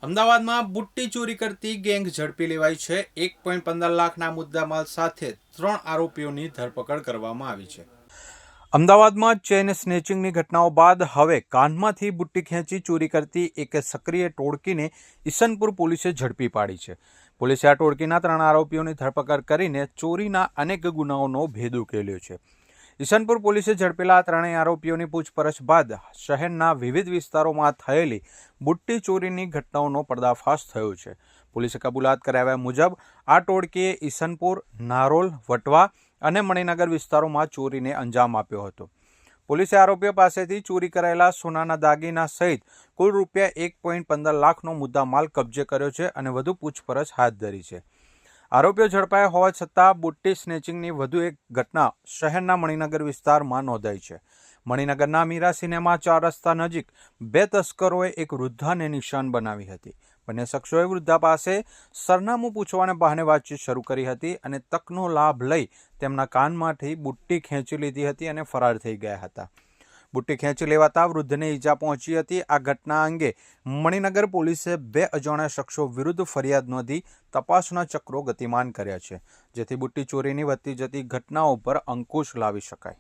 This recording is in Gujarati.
અમદાવાદમાં બુટ્ટી ચોરી કરતી ગેંગ ઝડપી લેવાઈ છે। 1.15 લાખના મુદ્દામાલ સાથે 3 આરોપીઓની ધરપકડ કરવામાં આવી છે। અમદાવાદમાં ચેઇન સ્નેચિંગની ઘટનાઓ બાદ હવે કાનમાંથી બુટ્ટી ખેંચી ચોરી કરતી એક સક્રિય ટોળકીને ઈસનપુર પોલીસે ઝડપી પાડી છે। પોલીસે આ ટોળકીના 3 આરોપીઓની ધરપકડ કરીને ચોરીના અનેક ગુનાઓનો ભેદ ઉકેલ્યો છે। ઈસનપુર પોલીસે ઝડપેલા આ 3 આરોપીઓની પૂછપરછ બાદ શહેરના વિવિધ વિસ્તારોમાં થયેલી બુટ્ટી ચોરીની ઘટનાઓનો પર્દાફાશ થયો છે। પોલીસે કબૂલાત કરાવ્યા મુજબ આ ટોળકીએ ઈસનપુર, નારોલ, વટવા અને મણિનગર વિસ્તારોમાં ચોરીને અંજામ આપ્યો હતો। પોલીસે આરોપીઓ પાસેથી ચોરી કરાયેલા સોનાના દાગીના સહિત કુલ રૂપિયા 1.15 લાખનો મુદ્દામાલ કબજે કર્યો છે અને વધુ પૂછપરછ હાથ ધરી છે। આરોપીઓ ઝડપાયા હોવા છતાં બુટ્ટી સ્નેચિંગની વધુ એક ઘટના શહેરના મણિનગર વિસ્તારમાં નોંધાઈ છે। મણિનગરના મીરા સિનેમા 4 રસ્તા નજીક 2 તસ્કરોએ એક વૃદ્ધાને નિશાન બનાવી હતી। બંને શખ્સોએ વૃદ્ધા પાસે સરનામું પૂછવાને બહાને વાતચીત શરૂ કરી હતી અને તકનો લાભ લઈ તેમના કાનમાંથી બુટ્ટી ખેંચી લીધી હતી અને ફરાર થઈ ગયા હતા। બુટ્ટી ખેંચી લેવાતા વૃદ્ધને ઈજા પહોંચી હતી। આ ઘટના અંગે મણિનગર પોલીસે 2 અજાણ્યા શખ્સો વિરુદ્ધ ફરિયાદ નોંધી તપાસના ચક્રો ગતિમાન કર્યા છે, જેથી બુટ્ટી ચોરીની વધતી જતી ઘટનાઓ પર અંકુશ લાવી શકાય।